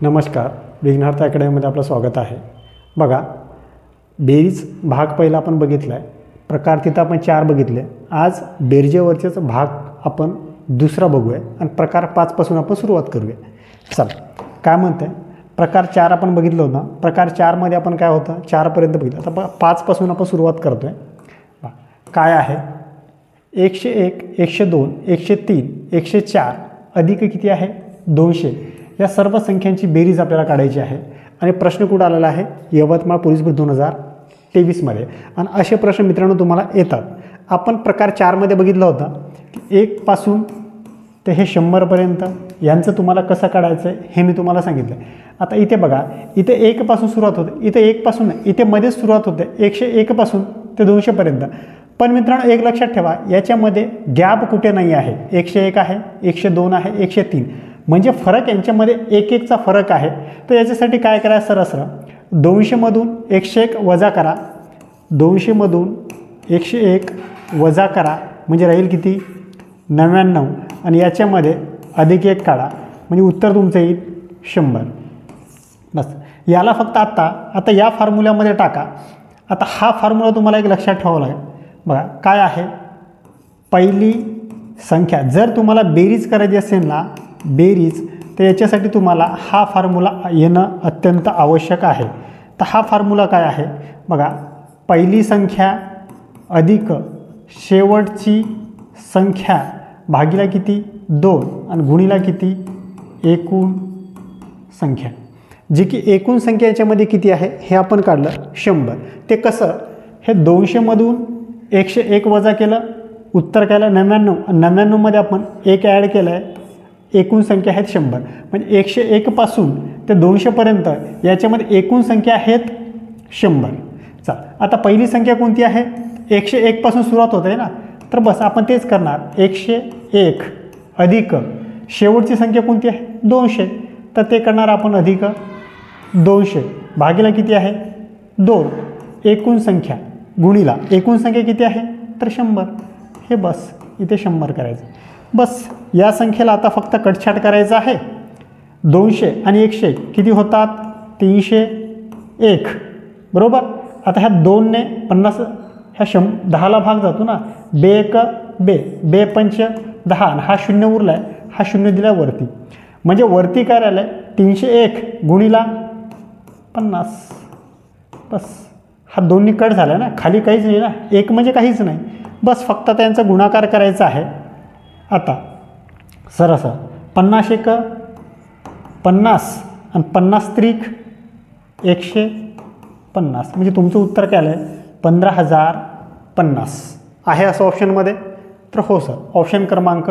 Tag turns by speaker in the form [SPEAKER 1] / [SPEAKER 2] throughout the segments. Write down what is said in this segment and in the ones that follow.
[SPEAKER 1] नमस्कार, विघ्नार्थ अकॅडमीमध्ये आपलं स्वागत आहे। बघा, बेरीज भाग पहिला आपण बघितला आहे, प्रकार तिथं आपण 4 बघितले। आज बेरजेवरचेच भाग आपण दुसरा बघूया आणि प्रकार 5 पासून आपण सुरुवात करूया। चला, काय म्हणते, प्रकार 4 आपण बघितलं होतं। प्रकार 4 मध्ये आपण काय होतं, 4 पर्यंत बघितलं। आता 5 पासून आपण सुरुवात करतोय। काय आहे, 101, 102, 103, 104 अधिक किती आहे 200, या सर्व संख्यांची बेरीज आपल्याला काढायची आहे। आणि प्रश्न कुठं आलेला आहे, यवतमाळ पोलीस भरती 2023 मध्ये। आणि असे प्रश्न मित्रांनो तुम्हाला येतात। आपण प्रकार 4 मध्ये बघितलं होतं की 1 पासून ते हे 100 पर्यंत यांचं तुम्हाला कसं काढायचं आहे हे मी तुम्हाला सांगितलं। आता इथे बघा, इथे 1 पासून सुरुवात होते, इथे 1 पासून नाही, इथे मध्येच सुरुवात होते 101 पासून ते 200 पर्यंत। पण मित्रांनो एक लक्षात ठेवा, याच्यामध्ये गॅप कुठे नाही आहे। 101 आहे, 102 आहे, 103, म्हणजे फरक यांच्यामध्ये 1-1चा फरक आहे। तर याच्यासाठी काय करायचं, सरळ 200 मधून 101 वजा करा, 200 मधून 101 वजा करा, म्हणजे राहील किती 99, आणि याच्यामध्ये अधिक 1 काढा, म्हणजे उत्तर तुमचं येईल 100। बस, याला फक्त आता या फॉर्म्युल्यामध्ये टाका। आता हा फॉर्म्युला तुम्हाला एक लक्षात ठेवावा लागेल। बघा काय आहे, पहिली संख्या जर तुम्हाला बेरीज करायची असेल ना, बेरीज, तर याच्यासाठी तुम्हाला हा फॉर्म्युला येणं अत्यंत आवश्यक आहे। तर हा फॉर्म्युला काय आहे बघा, पहिली संख्या अधिक शेवटची संख्या भागिला किती 2 आणि गुणिला किती एकूण संख्या, जी की एकूण संख्या याच्यामध्ये किती आहे हे आपण काढलं 100। ते कसं, हे 200 मधून 101 वजा केलं, उत्तर केलं 99, आणि 99 मध्ये आपण 1 ॲड केलं आहे, एकूण संख्या आहेत 100। म्हणजे 101 पासून ते 200 पर्यंत याच्यामध्ये एकूण संख्या आहेत 100। चला, आता पहिली संख्या कोणती आहे, 101 पासून सुरुवात होत आहे ना, तर बस आपण तेच करणार, 101 अधिक शेवटची संख्या कोणती आहे 200, तर ते करणार आपण अधिक 200 भागिला किती आहे 2, एकूण संख्या गुणिला एकूण संख्या किती आहे तर 100। हे बस इथे 100 करायचं। बस या संख्येला आता फक्त कटछाट करायचं आहे। 200 आणि 101 किती होतात 301, बरोबर। आता ह्या 2 ने 50, ह्या 10ला भाग जातो ना, 2 1 5 10, आणि हा 0 उरला आहे, हा 0 दिला वरती, म्हणजे वरती काय राहिलं आहे 301 गुणिला 50। बस हा 2 नी कट झाला ना, खाली काहीच नाही ना, 1 म्हणजे काहीच नाही, बस फक्त त्यांचा गुणाकार करायचा आहे। आता सरस 50 1 50 आणि 50 त्रिक 150, म्हणजे तुमचं उत्तर काय आलं 15,050 आहे असं ऑप्शनमध्ये। तर हो सर, ऑप्शन क्रमांक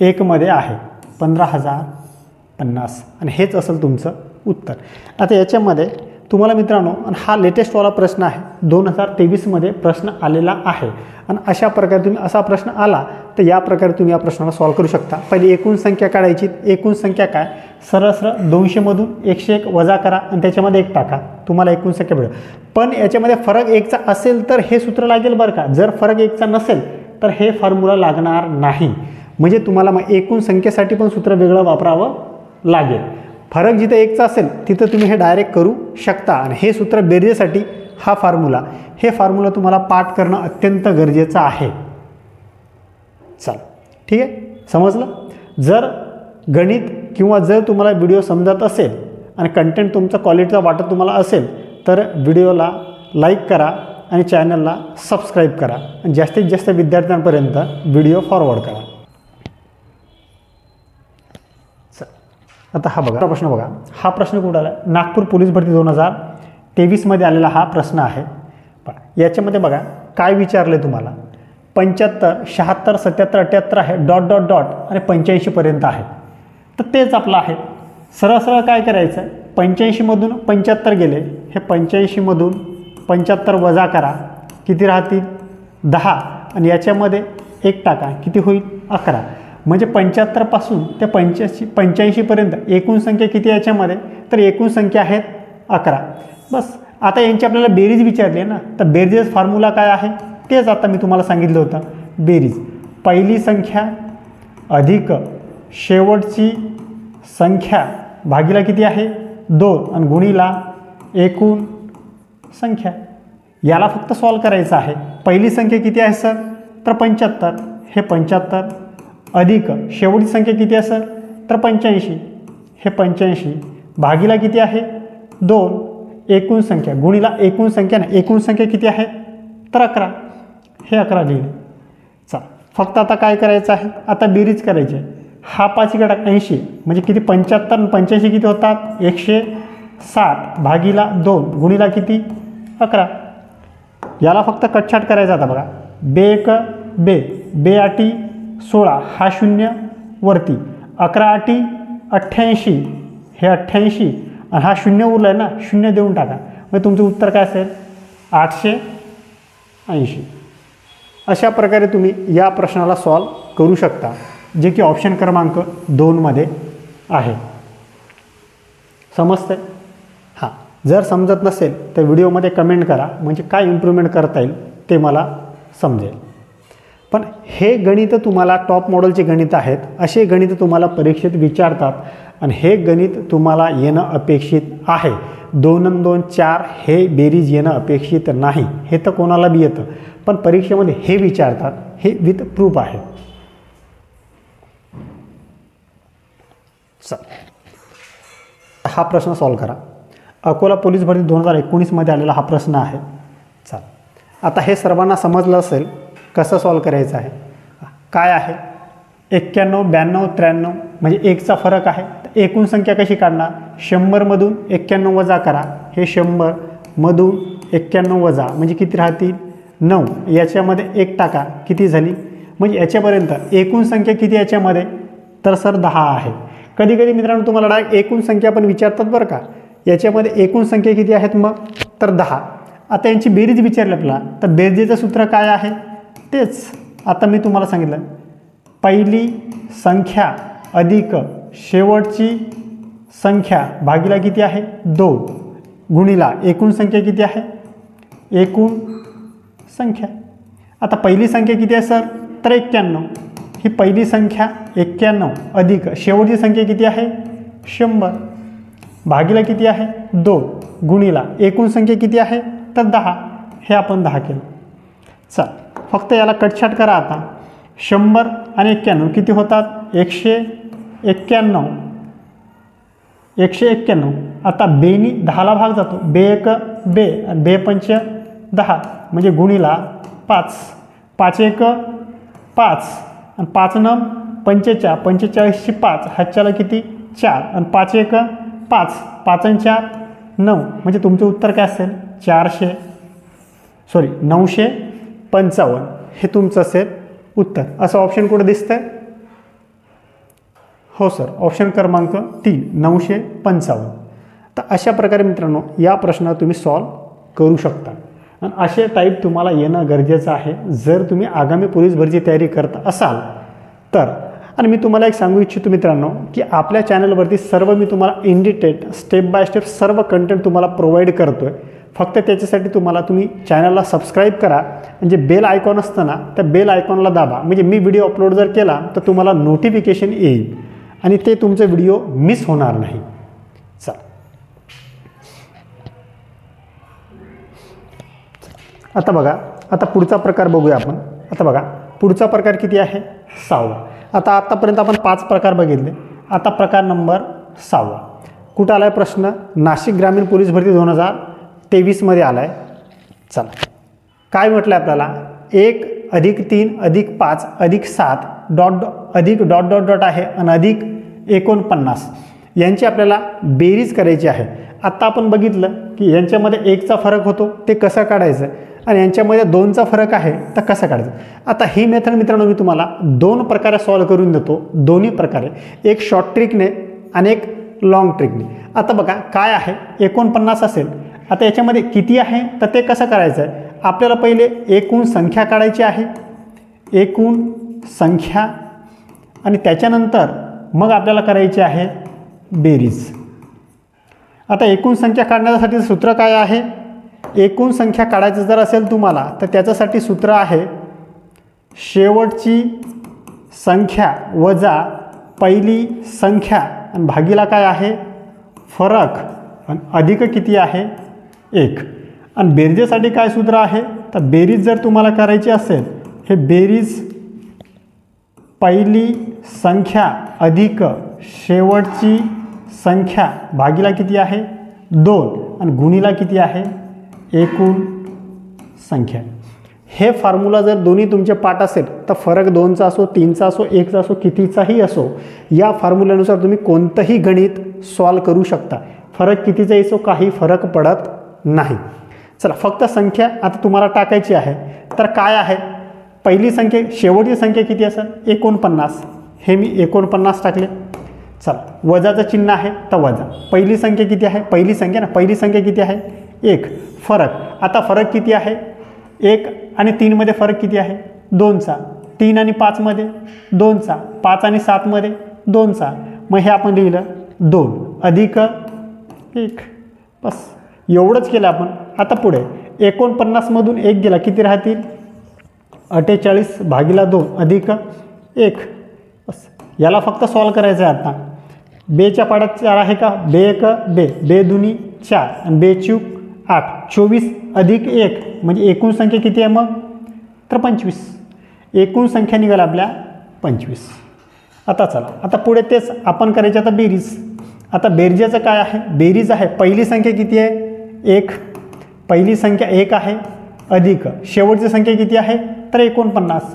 [SPEAKER 1] 1 मध्ये आहे 15,050, आणि हेच असेल तुमचं उत्तर। आता याच्यामध्ये तुम्हाला मित्रांनो, आणि हा लेटेस्टवाला प्रश्न आहे, 2023 मध्ये प्रश्न आलेला आहे, आणि अशा प्रकारे तुम्ही असा प्रश्न आला तर या प्रकारे तुम्ही या प्रश्नाला सॉल्व करू शकता। पहिली एकूण संख्या काढायची, एकूण संख्या काय, सरळ 200 मधून 101 वजा करा आणि त्याच्यामध्ये 1 टाका, तुम्हाला एकूण संख्या मिळेल। पण याच्यामध्ये फरक 1चा असेल तर हे सूत्र लागेल बरं का, जर फरक 1चा नसेल तर हे फॉर्म्युला लागणार नाही। म्हणजे तुम्हाला मग एकूण संख्येसाठी पण सूत्र वेगळं वापरावं लागेल। फरक जिथे 1चा असेल तिथं तुम्ही हे डायरेक्ट करू शकता, आणि हे सूत्र बेरजेसाठी हा फॉर्म्युला, हे फॉर्म्युला तुम्हाला पाठ करणं अत्यंत गरजेचं आहे। चल ठीक आहे, समजलं। जर गणित किंवा जर तुम्हाला व्हिडिओ समजत असेल आणि कंटेंट तुमचा क्वालिटीचा वाटत तुम्हाला असेल तर व्हिडिओला लाईक करा आणि चॅनलला सबस्क्राईब करा, आणि जास्तीत जास्त विद्यार्थ्यांपर्यंत व्हिडिओ फॉरवर्ड करा। आता हा बघा प्रश्न, बघा हा प्रश्न कुठं आला, नागपूर पोलीस भरती 2023 मध्ये आलेला हा प्रश्न आहे। याच्यामध्ये बघा काय विचारले तुम्हाला, 75 76 77 78 आहे, डॉट डॉट डॉट, आणि 85 पर्यंत आहे। तर तेच आपलं आहे, सरळ सरळ काय करायचं, 85 मधून 75 गेले, हे 85 मधून 75 वजा करा, किती राहतील 10, आणि याच्यामध्ये 1 टाका, किती होईल 11। म्हणजे 75 पासून ते 85 पर्यंत एकूण संख्या किती याच्यामध्ये, तर एकूण संख्या आहेत 11। बस आता यांची आपल्याला बेरीज विचारली आहे ना, तर बेरीज फॉर्म्युला काय आहे तेच आता मी तुम्हाला सांगितलं होतं। बेरीज पहिली संख्या अधिक शेवटची संख्या भागिला किती आहे 2 आणि गुणीला एकूण संख्या. याला फक्त सॉल्व करायचं आहे. पहिली संख्या किती आहे सर? तर 75. हे 75 अधिक शेवटची संख्या किती आहे सर? तर 85. हे 85 भागीला किती आहे? 2 एकूण संख्या गुणीला एकूण संख्या ना, एकूण संख्या किती आहे? तर 11. हे 11 लिहिले. चला फक्त आता काय करायचं आहे? आता बेरीज करायची आहे. हा 5 इकडे 80 म्हणजे किती? 75 आणि 85 किती होतात? 160 भागीला 2 गुणीला किती? 11. याला फक्त कटछाट करायचा आता बघा. बे एक बे, बे आठी 16, हा 0 वरती, 11 आठी 88, हे 88 आणि हा 0 उरला आहे ना, 0 देऊन टाका. मग तुमचं उत्तर काय असेल? 880. अशा प्रकारे तुम्ही या प्रश्नाला सॉल्व करू शकता, जे की ऑप्शन क्रमांक 2 मध्ये आहे. समजतंय? हां, जर समजत नसेल तर व्हिडिओमध्ये कमेंट करा, म्हणजे काय इम्प्रूव्हमेंट करता येईल ते मला समजेल. पण हे गणित तुम्हाला टॉप मॉडेलचे गणित आहेत. असे गणित तुम्हाला परीक्षेत विचारतात आणि हे गणित तुम्हाला येणं अपेक्षित आहे. 2 आणि 2 4 हे बेरीज येणं अपेक्षित नाही. हे तर कोणाला बी येतं, पण परीक्षेमध्ये हे विचारतात. हे विथ प्रूफ आहे. हा प्रश्न सॉल्व करा. अकोला पोलीस भरती 2019 मध्ये आलेला हा प्रश्न आहे. चल आता हे सर्वांना समजलं असेल कसं सॉल्व करायचं आहे. काय आहे? 91 92 93 म्हणजे 1चा फरक आहे. एकूण संख्या कशी काढणार? 100 मधून 91 वजा करा. हे 100 मधून 91 वजा म्हणजे किती राहतील? 9. याच्यामध्ये 1 टाका. किती झाली? म्हणजे याच्यापर्यंत एकूण संख्या किती याच्यामध्ये? तर सर 10 आहे. कधी कधी मित्रांनो तुम्हाला डायरेक्ट एकूण संख्या पण विचारतात बरं का. याच्यामध्ये एकूण संख्या किती आहेत मग? तर 10. आता यांची बेरीज विचारली आपल्याला, तर बेरजेचं सूत्र काय आहे? तेच आता मी तुम्हाला सांगितलं. पहिली संख्या अधिक शेवटची संख्या भागीला किती आहे? 2 गुणीला एकूण संख्या किती आहे? एकूण संख्या. आता पहिली संख्या किती आहे सर? तर 91. ही पहिली संख्या 91 अधिक शेवटची संख्या किती आहे? 100 भागीला किती आहे? 2 गुणीला एकूण संख्या किती आहे? तर 10. हे आपण 10 केलं. चल फक्त याला कटछाट करा. आता 100 आणि 91 किती होतात? 191. 191. आता बेनी 10ला भाग जातो. बे एक बे आणि बे पंच 10 म्हणजे गुणीला 5. 5 एक 5 आणि 5 नम 45. 45ची 5 हातच्याला किती? 4 आणि 5 एक 5. 5 आणि 4 9 म्हणजे तुमचं उत्तर काय असेल? 955. हे तुमचं असेल उत्तर. असं ऑप्शन कुठं दिसतंय? हो सर, ऑप्शन क्रमांक 3 955. तर अशा प्रकारे मित्रांनो या प्रश्नाला तुम्ही सॉल्व करू शकता. आणि असे टाईप तुम्हाला येणं गरजेचं आहे जर तुम्ही आगामी पोलीस भरतीची तयारी करत असाल तर. आणि मी तुम्हाला एक सांगू इच्छितो मित्रांनो की आपल्या चॅनलवरती सर्व मी तुम्हाला in detail step by step सर्व कंटेंट तुम्हाला प्रोव्हाइड करतो आहे. फक्त त्याच्यासाठी तुम्ही चॅनलला सबस्क्राईब करा. म्हणजे बेल आयकॉन असतं ना, त्या बेल आयकॉनला दाबा. म्हणजे मी व्हिडिओ अपलोड जर केला तर तुम्हाला नोटिफिकेशन येईल आणि ते तुमचे व्हिडिओ मिस होणार नाही. चल आता बघा, आता पुढचा प्रकार बघूया आपण. आता बघा पुढचा प्रकार किती आहे? 6वा. आता आतापर्यंत आपण 5 प्रकार बघितले. आता प्रकार नंबर 6वा. कुठं आला आहे प्रश्न? नाशिक ग्रामीण पोलीस भरती 2023 मध्ये आला आहे. चला काय म्हटलं आहे आपल्याला? 1 अधिक 3 अधिक 5 अधिक 7 डॉट अधिक डॉट डॉट डॉट आहे आणि अधिक 49 यांची आपल्याला बेरीज करायची आहे. आत्ता आपण बघितलं की यांच्यामध्ये 1चा फरक होतो, ते कसं काढायचं, आणि यांच्यामध्ये 2चा फरक आहे तर कसं काढायचं. आता ही मेथड मित्रांनो मी तुम्हाला 2 प्रकारे सॉल्व करून देतो. दोन्ही प्रकारे, एक शॉर्ट ट्रिकने आणि एक लॉंग ट्रिकने. आता बघा काय आहे? 49 असेल. आता याच्यामध्ये किती आहे तर ते कसं करायचं आहे? आपल्याला पहिले एकूण संख्या काढायची आहे. एकूण संख्या आणि त्याच्यानंतर मग आपल्याला करायची आहे बेरीज. आता एकूण संख्या काढण्यासाठी सूत्र काय आहे? एकूण संख्या काढायचं जर असेल तुम्हाला तर त्याच्यासाठी सूत्र आहे शेवटची संख्या वजा पहिली संख्या आणि भागीला काय आहे? फरक आणि अधिक किती आहे 1. आणि बेरजेसाठी काय सूत्र आहे तर बेरीज जर तुम्हाला करायची असेल हे बेरीज पहिली संख्या अधिक शेवटची संख्या भागीला किती आहे 2 आणि गुणीला किती आहे एकूण संख्या. हे फॉर्म्युला जर दोन्ही तुमचे पाठ असेल तर फरक 2चा असो 3चा असो 1चा असो कितीचाही असो या फॉर्म्युल्यानुसार तुम्ही कोणतंही गणित सॉल्व करू शकता. फरक कितीचा असो काही फरक पडत नाही. चला फक्त संख्या आता तुम्हाला टाकायची आहे तर काय आहे पहिली संख्या शेवटची संख्या किती असेल 49. हे मी 49 टाकले. चला वजाचं चिन्ह आहे तर वजा. पहिली संख्या किती आहे पहिली संख्या किती आहे 1. फरक आता फरक किती आहे 1 आणि 3 मध्ये फरक किती आहे 2चा. 3 आणि 5 मध्ये 2चा. 5 आणि 7 मध्ये 2चा. मग हे आपण लिहिलं 2 अधिक 1 बस एवढंच केलं आपण. आता पुढे 49 मधून 1 गेला किती राहतील 48 भागीला 2 अधिक 1 बस. याला फक्त सॉल्व करायचं आहे. आता बेच्या पाड्यात 4 आहे का बे 1 बे बे दुनी 4 आणि बे चूक 8. 24 अधिक 1 म्हणजे एकूण संख्या किती आहे मग तर 25. एकूण संख्या निघाल आपल्या 25. आता चला आता पुढे तेच आपण करायचे आता बेरीज. आता बेरजेचं काय आहे बेरीज आहे पहिली संख्या किती आहे 1. पहिली संख्या 1 आहे अधिक शेवटची संख्या किती आहे तर 49.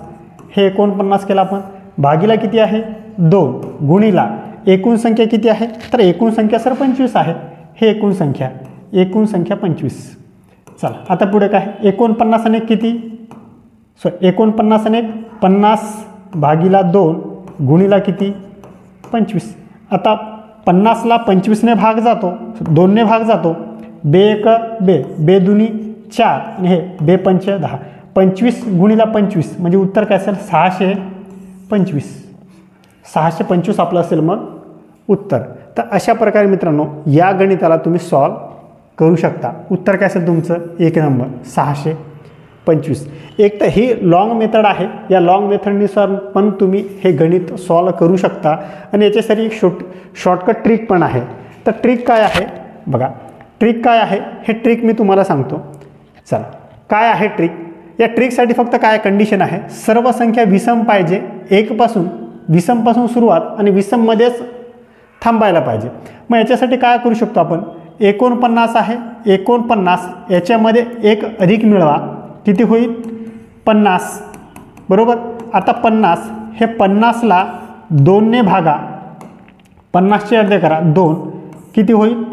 [SPEAKER 1] हे 49 केलं आपण भागीला किती आहे 2 गुणीला एकूण संख्या किती आहे तर एकूण संख्या सर 25 आहे. हे एकूण संख्या 25. चला आता पुढे काय 49 आणि 1 किती 49 आणि 1 50 भागीला 2 गुणीला किती 25. आता 50ला 25ने भाग जातो 2ने भाग जातो. बे 1 बे बे दुनी 4 आणि हे बे 5 10. 25 गुणीला 25 म्हणजे उत्तर काय असेल 625. 625 आपलं असेल मग उत्तर. तर अशा प्रकारे मित्रांनो या गणिताला तुम्ही सॉल्व करू शकता. उत्तर काय असेल तुमचं 1 नंबर 625. एक तर ही लॉंग मेथड आहे. या लॉंग मेथडनुसार पण तुम्ही हे गणित सॉल्व करू शकता. आणि याच्यासाठी एक शॉर्टकट ट्रिक पण आहे. तर ट्रिक काय आहे बघा. ट्रिक काय आहे हे ट्रिक मी तुम्हाला सांगतो. चला काय आहे ट्रिक. या ट्रिकसाठी फक्त काय कंडिशन आहे सर्व संख्या विषम पाहिजे. 1 पासून विषमपासून सुरुवात आणि विषममध्येच थांबायला पाहिजे. मग याच्यासाठी काय करू शकतो आपण 49 आहे 49 याच्यामध्ये 1 अधिक मिळवा किती होईल 50 बरोबर. आता 50 हे 50ला 2ने भागा 50चे अर्धे करा 2 किती होईल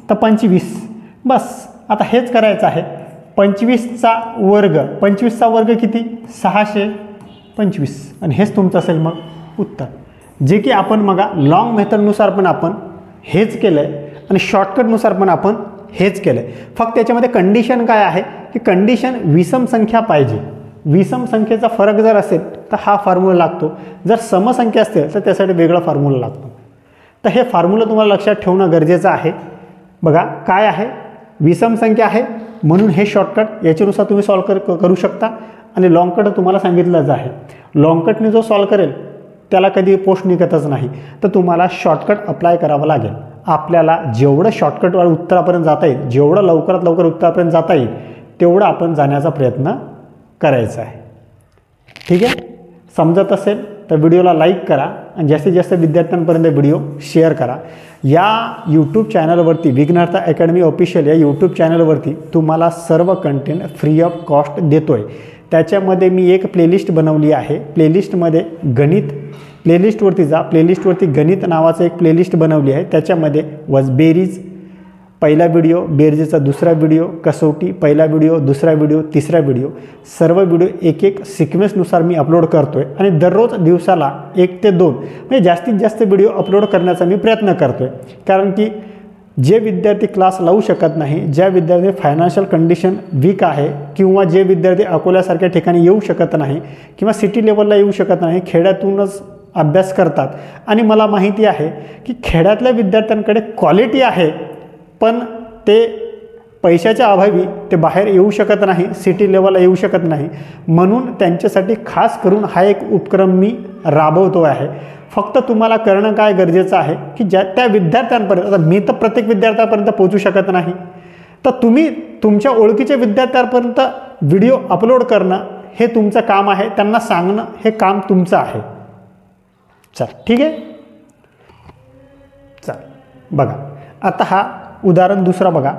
[SPEAKER 1] तर 25 बस. आता हेच करायचं आहे 25चा वर्ग किती 625 आणि हेच तुमचं असेल मग उत्तर. जे की आपण मग लॉंग मेथडनुसार पण आपण हेच केलं आहे आणि शॉर्टकटनुसार पण आपण हेच केलं आहे. फक्त याच्यामध्ये कंडिशन काय आहे की कंडिशन विषम संख्या पाहिजे. विषम संख्येचा फरक जर असेल तर हा फॉर्म्युला लागतो. जर समसंख्या असेल तर त्यासाठी वेगळा फॉर्म्युला लागतो. तर हे फॉर्म्युला तुम्हाला लक्षात ठेवणं गरजेचं आहे. बघा काय आहे विषम संख्या आहे म्हणून हे शॉर्टकट याच्यानुसार तुम्ही सॉल्व करू शकता. आणि लॉंगकट तुम्हाला सांगितलंच आहे. लॉंगकटने जो सॉल्व करेल त्याला कधी पोस्ट निघतच नाही. तर तुम्हाला शॉर्टकट अप्लाय करावं लागेल. आपल्याला जेवढं शॉर्टकटवर उत्तरापर्यंत जाता येईल जेवढं लवकरात लवकर उत्तरापर्यंत जाता येईल तेवढं आपण जाण्याचा प्रयत्न करायचा आहे. ठीक आहे. समजत असेल तर व्हिडिओला लाईक करा आणि जास्तीत जास्त विद्यार्थ्यांपर्यंत व्हिडिओ शेअर करा. या यूट्यूब चॅनलवरती विघ्नहर्ता अकॅडमी ऑफिशियल या यूट्यूब चॅनलवरती तुम्हाला सर्व कंटेंट फ्री ऑफ कॉस्ट देतो आहे. त्याच्यामध्ये मी एक प्लेलिस्ट बनवली आहे. प्लेलिस्टमध्ये गणित प्लेलिस्टवरती जा. प्लेलिस्टवरती गणित नावाचं एक प्लेलिस्ट बनवली आहे. त्याच्यामध्ये बेरीज पहिला व्हिडिओ, बेरजेचा दुसरा व्हिडिओ, कसोटी पहिला व्हिडिओ, दुसरा व्हिडिओ, तिसरा व्हिडिओ सर्व व्हिडिओ एक सिक्वेन्सनुसार मी अपलोड करतो आहे. आणि दररोज दिवसाला 1 ते 2 म्हणजे जास्तीत जास्त व्हिडिओ अपलोड करण्याचा मी प्रयत्न करतो आहे. कारण की जे विद्यार्थी क्लास लावू शकत नाही, ज्या विद्यार्थी फायनान्शियल कंडिशन वीक आहे किंवा जे विद्यार्थी अकोल्यासारख्या ठिकाणी येऊ शकत नाही किंवा सिटी लेवलला येऊ शकत नाही, खेड्यातूनच अभ्यास करतात. आणि मला माहिती आहे की खेड्यातल्या विद्यार्थ्यांकडे क्वालिटी आहे पण ते पैशाच्या अभावी ते बाहेर येऊ शकत नाही, सिटी लेवलला येऊ शकत नाही. म्हणून त्यांच्यासाठी खास करून हा एक उपक्रम मी राबवतो आहे. फक्त तुम्हाला करणं काय गरजेचं आहे की ज्या त्या विद्यार्थ्यांपर्यंत, आता मी तर प्रत्येक विद्यार्थ्यापर्यंत पोहोचू शकत नाही, तर तुम्ही तुमच्या ओळखीच्या विद्यार्थ्यांपर्यंत व्हिडिओ अपलोड करणं हे तुमचं काम आहे, त्यांना सांगणं हे काम तुमचं आहे. चल ठीक आहे. चल बघा, आता हा उदाहरण दुसरा बघा.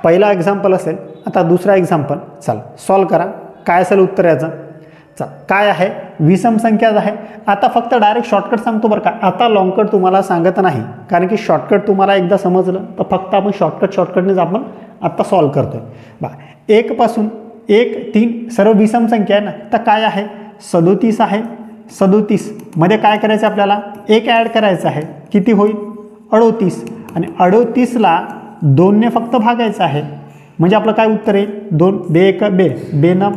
[SPEAKER 1] पहिला एक्झाम्पल असेल, आता दुसरा एक्झाम्पल. चला सॉल्व करा. काय असेल उत्तर याचं? चल काय आहे? विषम संख्या आहे. आता फक्त डायरेक्ट शॉर्टकट सांगतो बरं का, आता लॉंगकट तुम्हाला सांगत नाही, कारण की शॉर्टकट तुम्हाला एकदा समजलं तर फक्त आपण शॉर्टकटनेच आपण आत्ता सॉल्व करतोय. बा 1 पासून 1, 3 सर्व विषम संख्या आहे ना, तर काय आहे? 37 आहे. 37 मध्ये काय करायचं आपल्याला? 1 ॲड करायचं आहे. किती होईल? 38. आणि 38ला 2ने फक्त भागायचं आहे, म्हणजे आपलं काय उत्तर येईल? 2 बे 1 बे, 2 9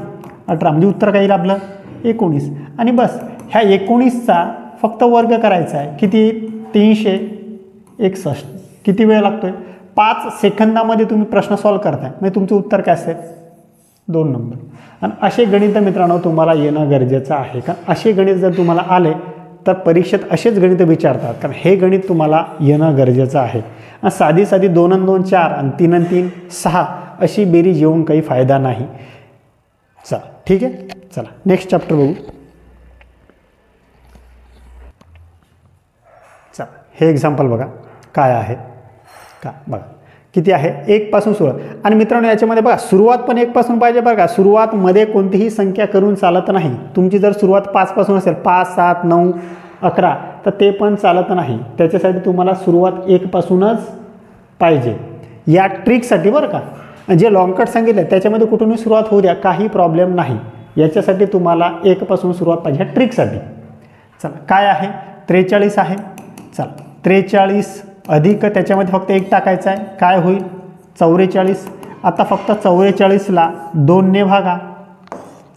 [SPEAKER 1] 18, म्हणजे उत्तर काय येईल आपलं? 19. आणि बस ह्या 19चा फक्त वर्ग करायचा आहे. किती? 361. किती वेळ लागतोय? 5 सेकंदामध्ये तुम्ही प्रश्न सॉल्व करताय, म्हणजे तुमचं उत्तर काय असेल? 2 नंबर. आणि असे गणित मित्रांनो तुम्हाला येणं गरजेचं आहे, कारण असे गणित जर तुम्हाला आले तर परीक्षेत असेच गणित विचारतात, कारण हे गणित तुम्हाला येणं गरजेचं आहे. साधी 2 आणि 2 4 आणि 3 आणि 3 6 अशी बेरीज येऊन काही फायदा नाही. चला ठीक आहे. चला नेक्स्ट चॅप्टर बघू. चला हे एक्झाम्पल बघा काय आहे का. बघा किती आहे? 1 पासून सुरुवात. आणि मित्रांनो याच्यामध्ये बघा सुरुवात पण 1 पासून पाहिजे बरं का. सुरुवातमध्ये कोणतीही संख्या करून चालत नाही. तुमची जर सुरुवात 5 पासून असेल, 5 7 9 11, तर ते पण चालत नाही. त्याच्यासाठी तुम्हाला सुरुवात 1 पासूनच पाहिजे या ट्रिकसाठी बरं का. जे लॉंगकट सांगितलं त्याच्यामध्ये कुठूनही सुरुवात होऊ द्या, काही प्रॉब्लेम नाही. याच्यासाठी तुम्हाला 1 पासून सुरुवात पाहिजे ह्या ट्रिकसाठी. चला काय आहे? 43 आहे. चला 43 अधिक त्याच्यामध्ये फक्त 1 टाकायचं आहे. काय होईल? 44. आता फक्त 44ला 2ने भागा.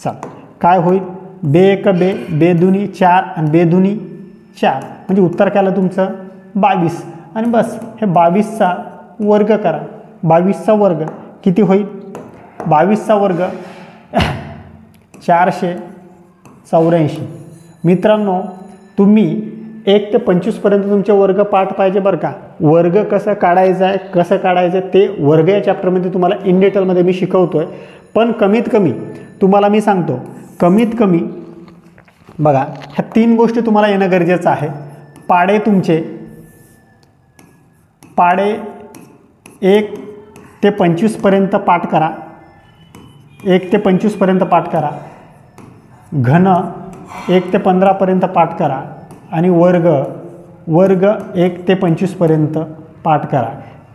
[SPEAKER 1] चला काय होईल? बे 1 बे, बे दुनी 4 आणि बे दुनी 4, म्हणजे उत्तर काय आलं तुमचं? 22. आणि बस हे 22चा वर्ग करा. 22चा वर्ग किती होईल? 22चा वर्ग 484. मित्रांनो तुम्ही 1 ते 25पर्यंत तुमचे वर्ग पाठ पाहिजे बरं का. वर्ग कसं काढायचं आहे, कसं काढायचं ते वर्ग या चॅप्टरमध्ये तुम्हाला इन डिटेलमध्ये मी शिकवतोय. पण कमीत कमी तुम्हाला मी सांगतो, कमीत कमी बघा ह्या 3 गोष्टी तुम्हाला येणं गरजेचं आहे. पाडे तुमचे, पाडे 1 ते 25पर्यंत पाठ करा. 1 ते 25पर्यंत पाठ करा. घन 1 ते 15पर्यंत पाठ करा. आणि वर्ग 1 ते 25पर्यंत पाठ करा.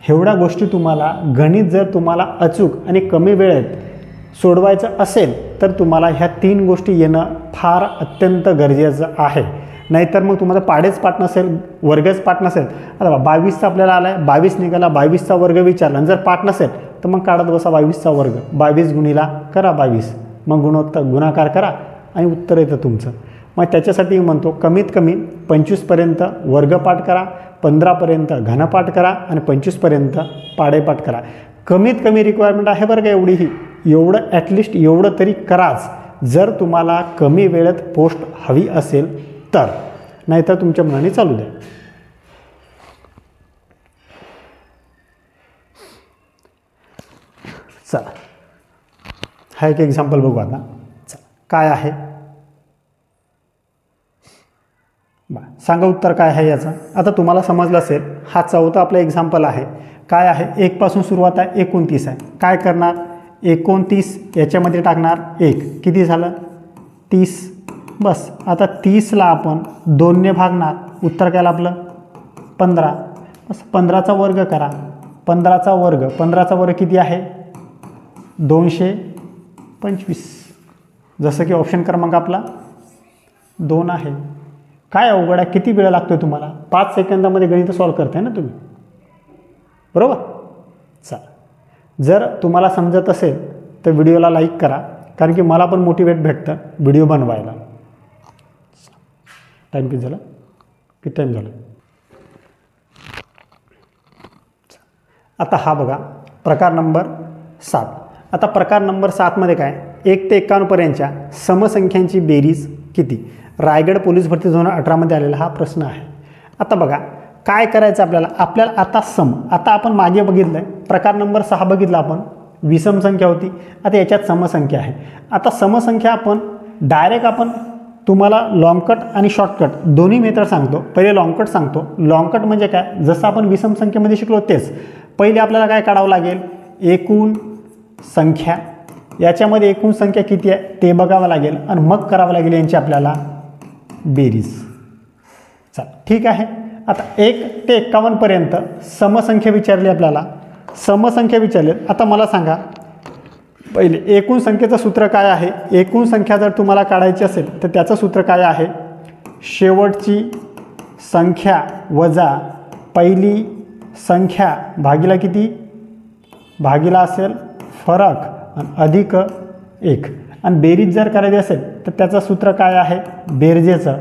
[SPEAKER 1] एवढ्या गोष्टी तुम्हाला गणित जर तुम्हाला अचूक आणि कमी वेळेत सोडवायचं असेल तर तुम्हाला ह्या 3 गोष्टी येणं फार अत्यंत गरजेचं आहे. नाहीतर मग तुम्हाला पाडेच पाठ नसेल, वर्गच पाठ नसेल. आता 22चा आपल्याला आला आहे, 22 निघाला, 22चा वर्ग विचारला. आणि जर पाठ नसेल तर मग काढत बसा 22चा वर्ग. 22 गुणिला करा 22, मग गुणाकार करा आणि उत्तर येतं तुमचं. मग त्याच्यासाठी म्हणतो कमीत कमी 25पर्यंत वर्ग पाठ करा, 15पर्यंत घनपाठ करा आणि 25पर्यंत पाडे पाठ करा. कमीत कमी रिक्वायरमेंट आहे बरं का एवढीही. एवढं ॲटलिस्ट एवढं तरी कराच जर तुम्हाला कमी वेळेत पोस्ट हवी असेल तर, नाहीतर तुमच्या मनाने चालू द्या. चला हा एक एक्झाम्पल बघू आता. काय आहे सांगा उत्तर काय आहे याचं. आता तुम्हाला समजलं असेल, हा 4था आपला एक्झाम्पल आहे. काय आहे? 1 पासून सुरुवात आहे, 29 आहे. काय करणार? 29 याच्यामध्ये टाकणार 1, किती झालं? 30. बस आता 30ला आपण 2ने भागणार. उत्तर काय आलं आपलं? 15. बस 15चा वर्ग करा. 15चा वर्ग किती आहे? 225. जसं की ऑप्शन क्रमांक आपला 2 आहे. काय अवघड आहे? किती वेळ लागतोय तुम्हाला? 5 सेकंदामध्ये गणित सॉल्व करताय ना तुम्ही, बरोबर? चला जर तुम्हाला समजत असेल तर व्हिडिओला लाईक करा, कारण की मला पण मोटिवेट भेटतं व्हिडिओ बनवायला. टाईम किती झाला? किती टाईम झाला? आता हा बघा प्रकार नंबर 7. आता प्रकार नंबर 7मध्ये काय? 1 ते 51पर्यंतच्या समसंख्यांची बेरीज किती? रायगड पोलीस भरती 2018मध्ये आलेला हा प्रश्न आहे. आता बघा काय करायचं आपल्याला आता आता आपण मागे बघितलं आहे प्रकार नंबर 6 बघितला आपण, विषम संख्या होती. आता याच्यात समसंख्या आहे. आता समसंख्या आपण डायरेक्ट आपण तुम्हाला लॉंगकट आणि शॉर्टकट दोन्ही मेथड सांगतो. पहिले लॉंगकट सांगतो. लॉंगकट म्हणजे काय, जसं आपण विषम संख्येमध्ये शिकलो तेच. पहिले आपल्याला काय काढावं लागेल, एकूण संख्या, याच्यामध्ये एकूण संख्या किती आहे ते बघावं लागेल आणि मग करावं लागेल यांची आपल्याला बेरीज. चल ठीक आहे. आता 1 ते 51 पर्यंत समसंख्या विचारली आपल्याला, समसंख्या विचारले. आता मला सांगा पहिले एकूण संख्येचं सूत्र काय आहे. एकूण संख्या जर तुम्हाला काढायची असेल तर त्याचं सूत्र काय आहे, शेवटची संख्या वजा पहिली संख्या भागिला किती, भागिला असेल फरक आणि अधिक 1. आणि बेरीज जर करायची असेल तर त्याचं सूत्र काय आहे, बेरजेचं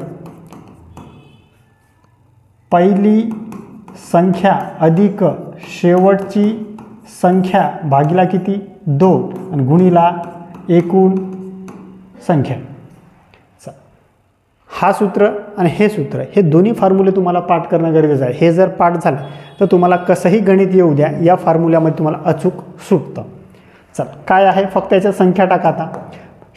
[SPEAKER 1] पहिली संख्या अधिक शेवटची संख्या भागिला किती 2 आणि गुणिला एकूण संख्या. हा सूत्र आणि हे सूत्र हे दोन्ही फॉर्म्युले तुम्हाला पाठ करणं गरजेचं आहे. हे जर पाठ झालं तर तुम्हाला कसंही गणित येऊ द्या या फॉर्म्युल्यामध्ये तुम्हाला अचूक सुटतं. चल काय आहे, फक्त याच्यात संख्या टाका. आता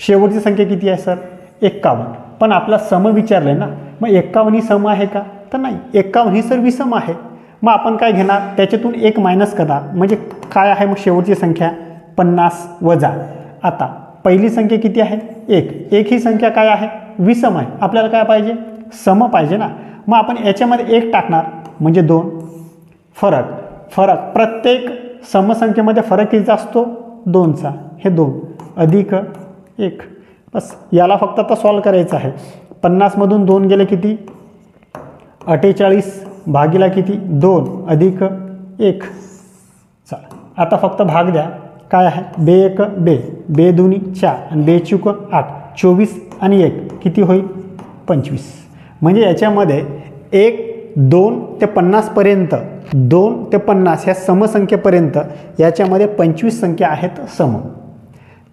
[SPEAKER 1] शेवटची संख्या किती आहे सर, 51. पण आपला सम विचारलं ना, मग 51 ही सम आहे का, तर नाही. 51 ही सर विषम आहे. मग आपण काय घेणार, त्याच्यातून 1 मायनस करा म्हणजे काय आहे, मग शेवटची संख्या 50 वजा. आता पहिली संख्या किती आहे, 1 ही संख्या काय आहे, विषम आहे. आपल्याला काय पाहिजे, सम पाहिजे ना. मग आपण याच्यामध्ये 1 टाकणार म्हणजे 2. फरक प्रत्येक समसंख्येमध्ये फरक कितीचा असतो, 2चा. हे 2 अधिक 1. बस याला फक्त आता सॉल्व करायचं आहे. 50मधून 2 गेले किती, 48 भागिला किती 2 अधिक 1. चला आता फक्त भाग द्या. काय आहे, 2 1 2 2 4 आणि 2 चूक 8, 24 आणि 1 किती होईल 25. म्हणजे याच्यामध्ये 1 2 ते 50 पर्यंत, 2 ते 50 ह्या समसंख्येपर्यंत याच्यामध्ये 25 संख्या आहेत सम.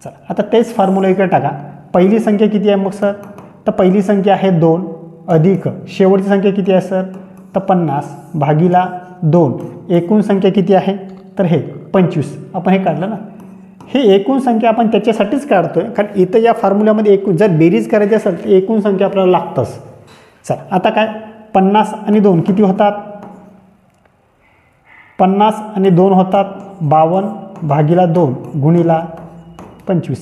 [SPEAKER 1] चला आता तेच फॉर्म्युला इकडे टाका. पहिली संख्या किती आहे मग सर, तर पहिली संख्या आहे 2 अधिक शेवटची संख्या किती आहे सर, तर 50 भागिला 2. एकूण संख्या किती आहे, तर हे 25. आपण हे काढलं ना, हे एकूण संख्या आपण त्याच्यासाठीच काढतोय कारण इथं या फॉर्म्युल्यामध्ये एकूण जर बेरीज करायची असेल तर एकूण संख्या आपल्याला लागतंच. चला आता काय 50 आणि 2 किती होतात, 50 आणि 2 होतात 52 भागिला 2 गुणिला 25.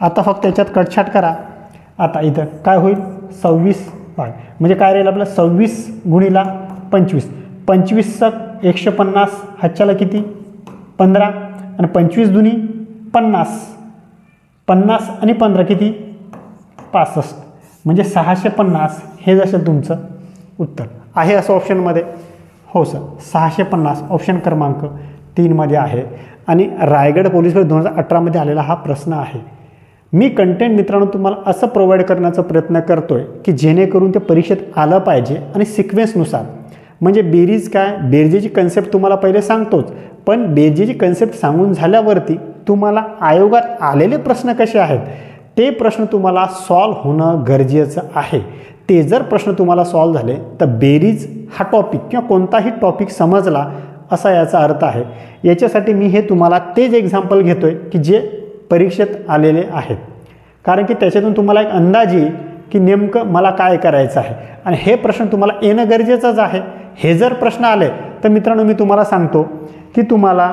[SPEAKER 1] आता फक्त याच्यात कटछाट करा. आता इथं काय होईल 26 भाग म्हणजे काय राहील आपलं 26 गुणिला 25. 25 150 हातच्याला किती 15 आणि 25 दुनी 50. 50 आणि 15 किती 65 म्हणजे 650. हे जसं तुमचं उत्तर आहे असं ऑप्शनमध्ये. हो सर 650 ऑप्शन क्रमांक 3 मध्ये आहे आणि रायगड पोलीस भरती 2018मध्ये आलेला हा प्रश्न आहे. मी कंटेंट मित्रांनो तुम्हाला असं प्रोव्हाइड करण्याचा प्रयत्न करतोय की जेणेकरून ते परीक्षेत आलं पाहिजे आणि सिक्वेन्सनुसार. म्हणजे बेरीज काय, बेरजेची कन्सेप्ट तुम्हाला पहिले सांगतोच, पण बेरजेची कन्सेप्ट सांगून झाल्यावरती तुम्हाला आयोगात आलेले प्रश्न कसे आहेत ते प्रश्न तुम्हाला सॉल्व होणं गरजेचं आहे. ते जर प्रश्न तुम्हाला सॉल्व झाले तर बेरीज हा टॉपिक किंवा कोणताही टॉपिक समजला असा याचा अर्थ आहे. याच्यासाठी मी हे तुम्हाला तेच एक्झाम्पल घेतोय की जे परीक्षेत आलेले आहेत, कारण की त्याच्यातून तुम्हाला एक अंदाज येईल की नेमकं मला काय करायचं आहे आणि हे प्रश्न तुम्हाला येणं गरजेचंच आहे. हे जर प्रश्न आले तर मित्रांनो मी तुम्हाला सांगतो की तुम्हाला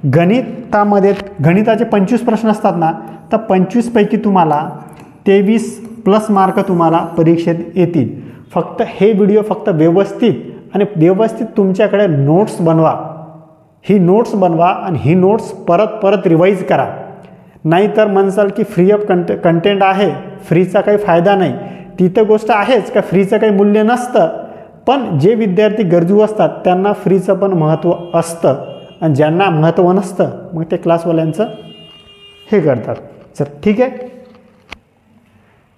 [SPEAKER 1] गणिताचे 25 प्रश्न असतात ना, तर 25 पैकी तुम्हाला 23 प्लस मार्क तुम्हाला परीक्षेत येतील. फक्त हे व्हिडिओ फक्त व्यवस्थित तुमच्याकडे नोट्स बनवा. ही नोट्स बनवा आणि ही नोट्स परत रिवाईज करा. नाहीतर म्हणसाल की फ्री ऑफ कंटेंट आहे, फ्रीचा काही फायदा नाही. तिथं गोष्ट आहेच का फ्रीचं काही मूल्य नसतं, पण जे विद्यार्थी गरजू असतात त्यांना फ्रीचं पण महत्त्व असतं आणि ज्यांना महत्त्व नसतं मग ते क्लासवाल्यांचं हे करतात. चल ठीक आहे.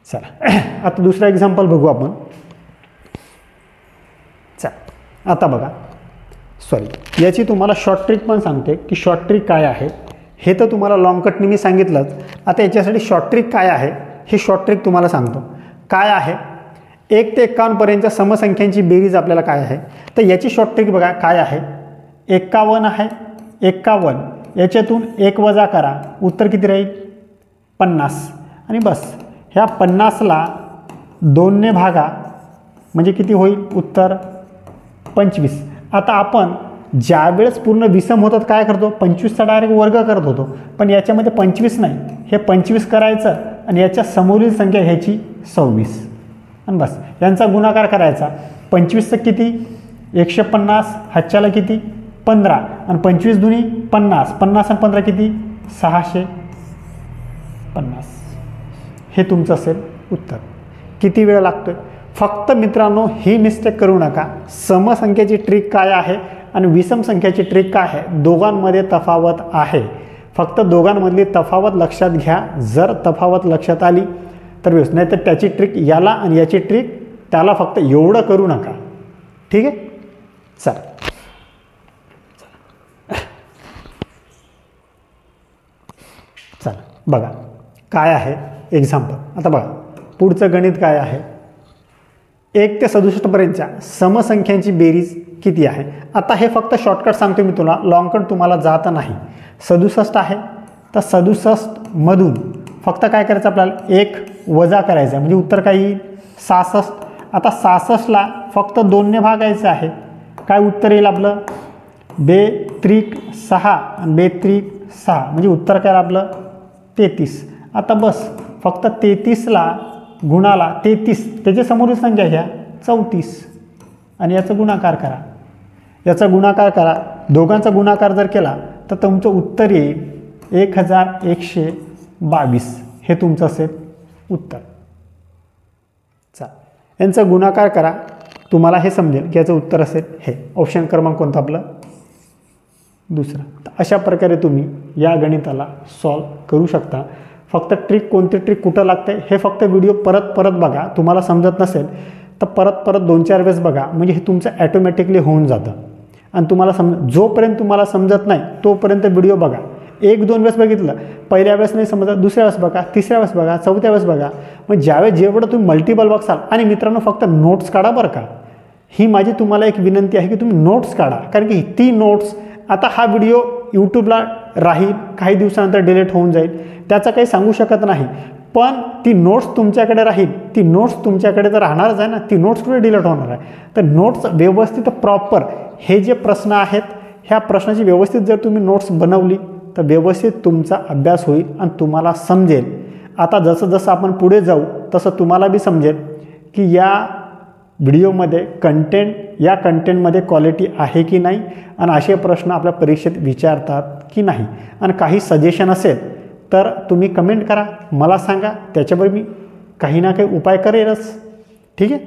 [SPEAKER 1] चला आता दुसरा एक्झाम्पल बघू आपण. चला आता बघा, सॉरी याची तुम्हाला शॉर्ट ट्रिक पण सांगते की शॉर्ट ट्रिक काय आहे. हे तर तुम्हाला लॉंग कटने मी सांगितलंच. आता याच्यासाठी शॉर्ट ट्रिक काय आहे ही शॉर्ट ट्रिक तुम्हाला सांगतो. काय आहे, 1 ते 51 पर्यंतच्या समसंख्यांची बेरीज आपल्याला काय आहे. तर याची शॉर्ट ट्रिक बघा काय आहे. 51 आहे, 51 याच्यातून 1 वजा करा, उत्तर किती राहील 50. आणि बस ह्या 50ला 2ने भागा म्हणजे किती होईल उत्तर 25. आता आपण ज्यावेळेस पूर्ण विषम होतात काय करतो, 25चा डायरेक्ट वर्ग करत होतो, पण याच्यामध्ये 25 नाही, हे 25 करायचं आणि याच्या समोरील संख्या ह्याची 26 आणि बस यांचा गुणाकार करायचा. 25चं किती 150, हातच्याला किती 15 आणि 25 दुनी 50, 50 आणि 15 किती 650. हे तुमचं असेल उत्तर. किती वेळ लागतोय. फक्त मित्रांनो ही मिस्टेक करू नका. समसंख्येची ट्रिक काय आहे आणि विषम संख्येची ट्रिक काय आहे, दोघांमध्ये तफावत आहे. फक्त दोघांमधली तफावत लक्षात घ्या. जर तफावत लक्षात आली तर व्यवस्थित, नाही तर त्याची ट्रिक याला आणि याची ट्रिक त्याला, फक्त एवढं करू नका. ठीक आहे. चला बघा काय आहे एक्झाम्पल. आता बघा पुढचं गणित काय आहे. 1 ते 67 पर्यंतच्या समसंख्यांची बेरीज किती आहे. आता हे फक्त शॉर्टकट सांगतो मी तुला, लॉंगकट तुम्हाला जात नाही. 67 आहे तर 67 मधून फक्त काय करायचं आपल्याला 1 वजा करायचं म्हणजे उत्तर काय येईल 66. आता 66ला फक्त 2ने भागायचं आहे. काय उत्तर येईल आपलं 2×6 आणि 2×6 म्हणजे उत्तर काय आपलं 33. आता बस फक्त 33ला गुणाला 33 त्याच्या समोरील संख्या घ्या 34 आणि याचा गुणाकार करा. याचा गुणाकार करा, दोघांचा गुणाकार जर केला तर तुमचं उत्तर येईल 1122. हे तुमचं असेल उत्तर. यांचा गुणाकार करा, तुम्हाला हे समजेल की याचं उत्तर असेल हे. ऑप्शन क्रमांक कोणतं आपलं दुसरं. अशा प्रकारे तुम्ही या गणिताला सॉल्व करू शकता. फक्त ट्रिक कोणती ट्रिक कुठं लागते हे फक्त व्हिडिओ परत बघा. तुम्हाला समजत नसेल तर परत 2-4 वेळेस बघा, म्हणजे हे तुमचं ॲटोमॅटिकली होऊन जातं. आणि तुम्हाला जोपर्यंत तुम्हाला समजत नाही तोपर्यंत व्हिडिओ बघा. 1-2 वेळेस बघितलं, पहिल्या वेळेस नाही समजत, दुसऱ्या वेळेस बघा, तिसऱ्या वेळेस बघा, चौथ्या वेळेस बघा. मग ज्यावेळेस जेवढं तुम्ही मल्टिपल बघसाल. आणि मित्रांनो फक्त नोट्स काढा बरं का. ही माझी तुम्हाला एक विनंती आहे की तुम्ही नोट्स काढा, कारण की ती नोट्स आता हा व्हिडिओ यूट्यूबला राहील, काही दिवसानंतर डिलीट होऊन जाईल, त्याचं काही सांगू शकत नाही. पण ती नोट्स तुमच्याकडे राहील. ती नोट्स तुमच्याकडे तर राहणारच आहे ना, ती नोट्स कुठे डिलीट होणार आहे. तर नोट्स व्यवस्थित प्रॉपर हे जे प्रश्न आहेत ह्या प्रश्नाची व्यवस्थित जर तुम्ही नोट्स बनवली तर व्यवस्थित तुमचा अभ्यास होईल आणि तुम्हाला समजेल. आता जसं आपण पुढे जाऊ तसं तुम्हाला बी समजेल की या व्हिडिओमध्ये या कंटेंटमध्ये क्वालिटी आहे की नाही आणि असे प्रश्न आपल्या परीक्षेत विचारतात की नाही. आणि काही सजेशन असेल तर तुम्ही कमेंट करा, मला सांगा, त्याच्यावर मी काही ना काही उपाय करेलच. ठीक आहे.